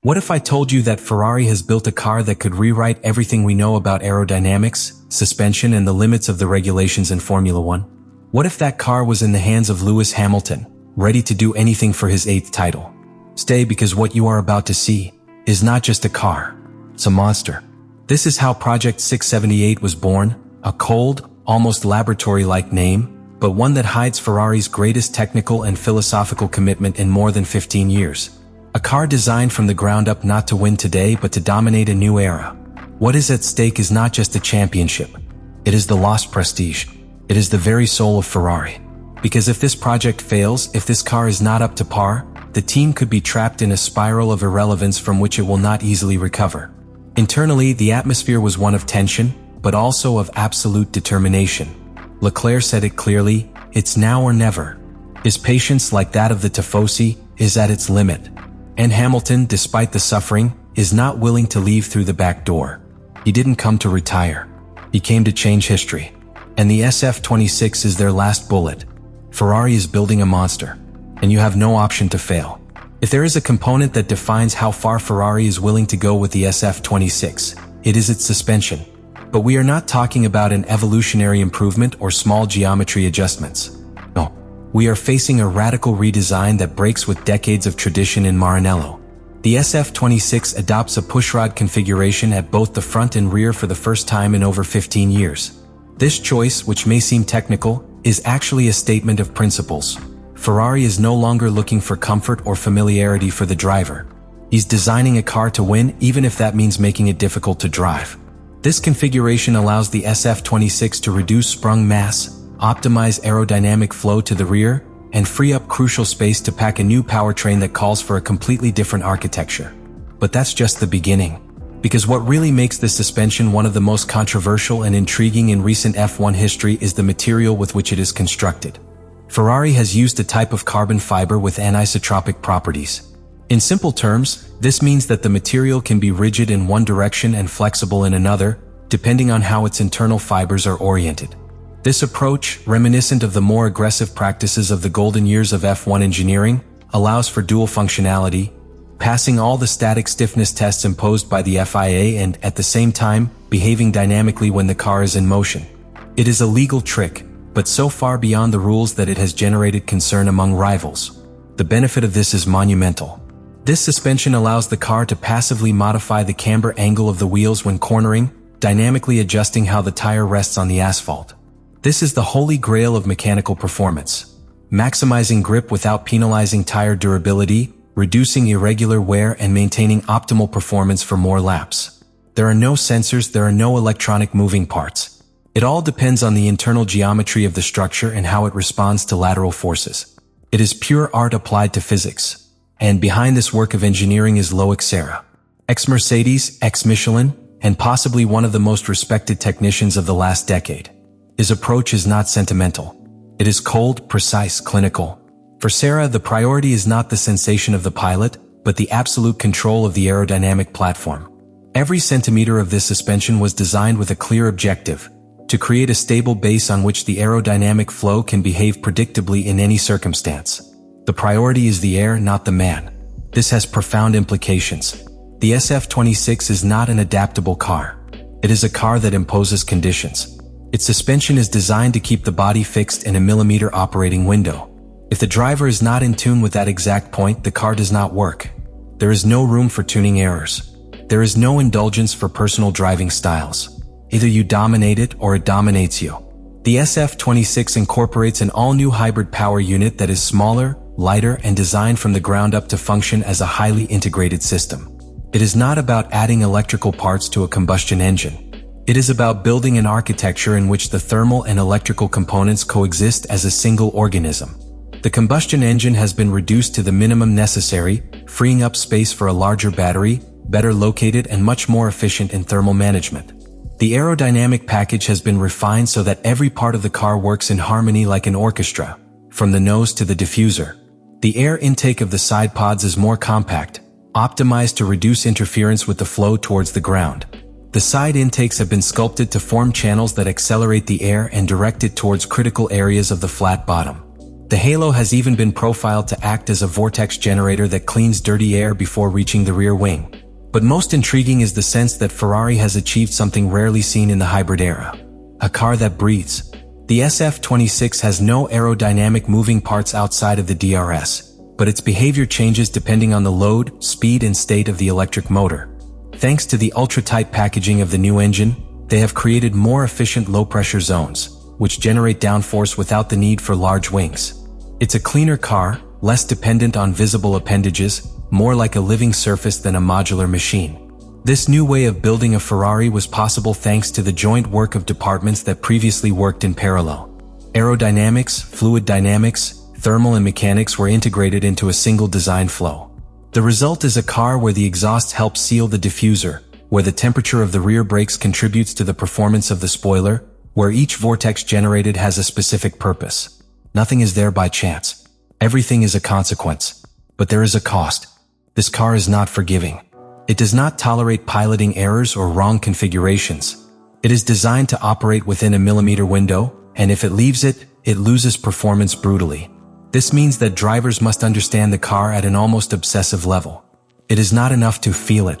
What if I told you that Ferrari has built a car that could rewrite everything we know about aerodynamics, suspension, and the limits of the regulations in Formula One? What if that car was in the hands of Lewis Hamilton, ready to do anything for his 8th title? Stay, because what you are about to see is not just a car, it's a monster. This is how Project 678 was born, a cold, almost laboratory-like name, but one that hides Ferrari's greatest technical and philosophical commitment in more than 15 years. A car designed from the ground up not to win today but to dominate a new era. What is at stake is not just a championship. It is the lost prestige. It is the very soul of Ferrari. Because if this project fails, if this car is not up to par, the team could be trapped in a spiral of irrelevance from which it will not easily recover. Internally, the atmosphere was one of tension, but also of absolute determination. Leclerc said it clearly, it's now or never. His patience, like that of the Tifosi, is at its limit. And Hamilton, despite the suffering, is not willing to leave through the back door. He didn't come to retire. He came to change history. And the SF-26 is their last bullet. Ferrari is building a monster, and you have no option to fail. If there is a component that defines how far Ferrari is willing to go with the SF-26, it is its suspension. But we are not talking about an evolutionary improvement or small geometry adjustments. No. We are facing a radical redesign that breaks with decades of tradition in Maranello. The SF-26 adopts a pushrod configuration at both the front and rear for the first time in over 15 years. This choice, which may seem technical, is actually a statement of principles. Ferrari is no longer looking for comfort or familiarity for the driver. He's designing a car to win, even if that means making it difficult to drive. This configuration allows the SF-26 to reduce sprung mass, optimize aerodynamic flow to the rear, and free up crucial space to pack a new powertrain that calls for a completely different architecture. But that's just the beginning. Because what really makes this suspension one of the most controversial and intriguing in recent F1 history is the material with which it is constructed. Ferrari has used a type of carbon fiber with anisotropic properties. In simple terms, this means that the material can be rigid in one direction and flexible in another, depending on how its internal fibers are oriented. This approach, reminiscent of the more aggressive practices of the golden years of F1 engineering, allows for dual functionality, passing all the static stiffness tests imposed by the FIA and, at the same time, behaving dynamically when the car is in motion. It is a legal trick, but so far beyond the rules that it has generated concern among rivals. The benefit of this is monumental. This suspension allows the car to passively modify the camber angle of the wheels when cornering, dynamically adjusting how the tire rests on the asphalt. This is the holy grail of mechanical performance. Maximizing grip without penalizing tire durability, reducing irregular wear, and maintaining optimal performance for more laps. There are no sensors, there are no electronic moving parts. It all depends on the internal geometry of the structure and how it responds to lateral forces. It is pure art applied to physics. And behind this work of engineering is Loic Serra, ex-Mercedes, ex-Michelin, and possibly one of the most respected technicians of the last decade. His approach is not sentimental. It is cold, precise, clinical. For Serra, the priority is not the sensation of the pilot, but the absolute control of the aerodynamic platform. Every centimeter of this suspension was designed with a clear objective: to create a stable base on which the aerodynamic flow can behave predictably in any circumstance. The priority is the air, not the man. This has profound implications. The SF-26 is not an adaptable car. It is a car that imposes conditions. Its suspension is designed to keep the body fixed in a millimeter operating window. If the driver is not in tune with that exact point, the car does not work. There is no room for tuning errors. There is no indulgence for personal driving styles. Either you dominate it or it dominates you. The SF-26 incorporates an all-new hybrid power unit that is smaller, lighter, and designed from the ground up to function as a highly integrated system. It is not about adding electrical parts to a combustion engine. It is about building an architecture in which the thermal and electrical components coexist as a single organism. The combustion engine has been reduced to the minimum necessary, freeing up space for a larger battery, better located and much more efficient in thermal management. The aerodynamic package has been refined so that every part of the car works in harmony like an orchestra, from the nose to the diffuser. The air intake of the side pods is more compact, optimized to reduce interference with the flow towards the ground. The side intakes have been sculpted to form channels that accelerate the air and direct it towards critical areas of the flat bottom. The halo has even been profiled to act as a vortex generator that cleans dirty air before reaching the rear wing. But most intriguing is the sense that Ferrari has achieved something rarely seen in the hybrid era. A car that breathes. The SF-26 has no aerodynamic moving parts outside of the DRS, but its behavior changes depending on the load, speed, and state of the electric motor. Thanks to the ultra-tight packaging of the new engine, they have created more efficient low-pressure zones, which generate downforce without the need for large wings. It's a cleaner car, less dependent on visible appendages, more like a living surface than a modular machine. This new way of building a Ferrari was possible thanks to the joint work of departments that previously worked in parallel. Aerodynamics, fluid dynamics, thermal and mechanics were integrated into a single design flow. The result is a car where the exhaust helps seal the diffuser, where the temperature of the rear brakes contributes to the performance of the spoiler, where each vortex generated has a specific purpose. Nothing is there by chance. Everything is a consequence. But there is a cost. This car is not forgiving. It does not tolerate piloting errors or wrong configurations. It is designed to operate within a millimeter window, and if it leaves it, it loses performance brutally. This means that drivers must understand the car at an almost obsessive level. It is not enough to feel it.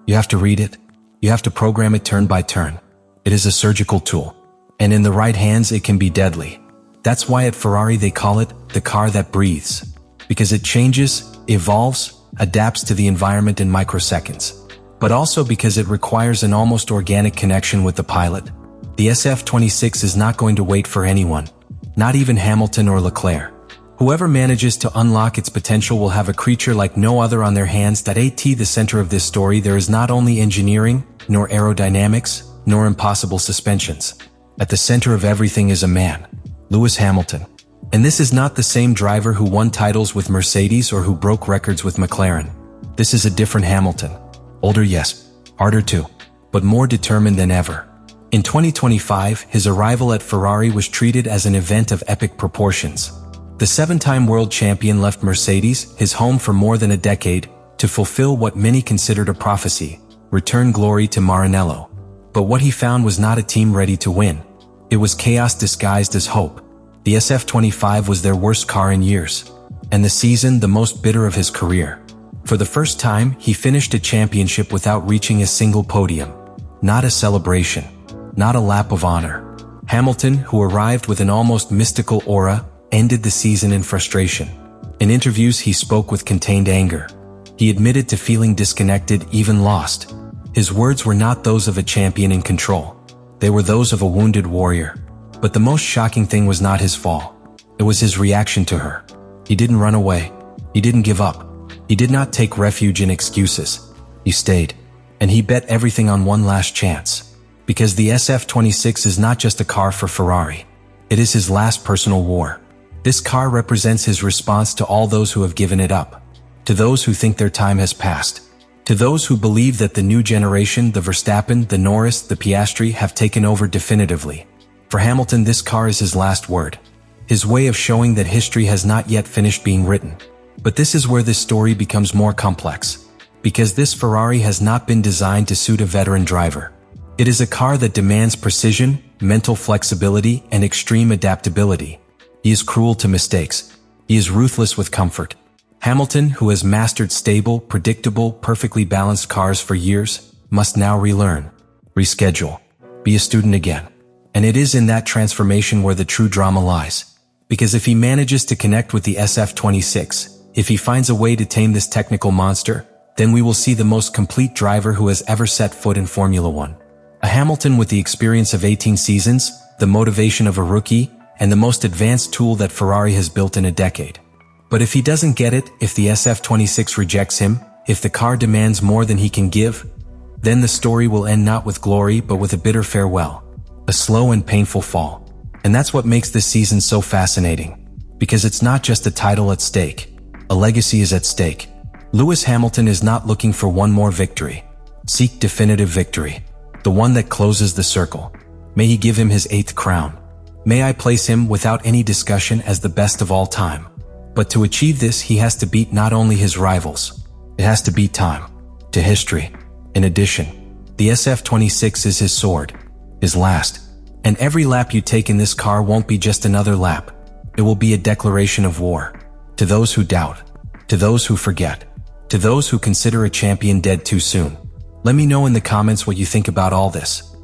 You have to read it. You have to program it turn by turn. It is a surgical tool. And in the right hands, it can be deadly. That's why at Ferrari they call it the car that breathes. Because it changes, evolves, adapts to the environment in microseconds. But also because it requires an almost organic connection with the pilot. The SF-26 is not going to wait for anyone. Not even Hamilton or Leclerc. Whoever manages to unlock its potential will have a creature like no other on their hands. At the center of this story there is not only engineering, nor aerodynamics, nor impossible suspensions. At the center of everything is a man. Lewis Hamilton. And this is not the same driver who won titles with Mercedes or who broke records with McLaren. This is a different Hamilton. Older, yes. Harder too. But more determined than ever. In 2025, his arrival at Ferrari was treated as an event of epic proportions. The seven-time world champion left Mercedes, his home for more than a decade, to fulfill what many considered a prophecy, return glory to Maranello. But what he found was not a team ready to win. It was chaos disguised as hope. The SF-25 was their worst car in years, and the season the most bitter of his career. For the first time, he finished a championship without reaching a single podium. Not a celebration. Not a lap of honor. Hamilton, who arrived with an almost mystical aura, ended the season in frustration. In interviews he spoke with contained anger. He admitted to feeling disconnected, even lost. His words were not those of a champion in control. They were those of a wounded warrior. But the most shocking thing was not his fall. It was his reaction to her. He didn't run away. He didn't give up. He did not take refuge in excuses. He stayed. And he bet everything on one last chance. Because the SF-26 is not just a car for Ferrari. It is his last personal war. This car represents his response to all those who have given it up. To those who think their time has passed. To those who believe that the new generation, the Verstappen, the Norris, the Piastri, have taken over definitively. For Hamilton, this car is his last word. His way of showing that history has not yet finished being written. But this is where this story becomes more complex. Because this Ferrari has not been designed to suit a veteran driver. It is a car that demands precision, mental flexibility, and extreme adaptability. He is cruel to mistakes. He is ruthless with comfort. Hamilton, who has mastered stable, predictable, perfectly balanced cars for years, must now relearn, reschedule, be a student again. And it is in that transformation where the true drama lies. Because if he manages to connect with the SF-26, if he finds a way to tame this technical monster, then we will see the most complete driver who has ever set foot in Formula One. A Hamilton with the experience of 18 seasons, the motivation of a rookie, and the most advanced tool that Ferrari has built in a decade. But if he doesn't get it, if the SF-26 rejects him, if the car demands more than he can give, then the story will end not with glory but with a bitter farewell. A slow and painful fall. And that's what makes this season so fascinating. Because it's not just a title at stake. A legacy is at stake. Lewis Hamilton is not looking for one more victory. Seek definitive victory. The one that closes the circle. May he give him his 8th crown. May I place him without any discussion as the best of all time. But to achieve this, he has to beat not only his rivals. It has to beat time. To history. In addition, the SF-26 is his sword. His last. And every lap you take in this car won't be just another lap. It will be a declaration of war. To those who doubt. To those who forget. To those who consider a champion dead too soon. Let me know in the comments what you think about all this.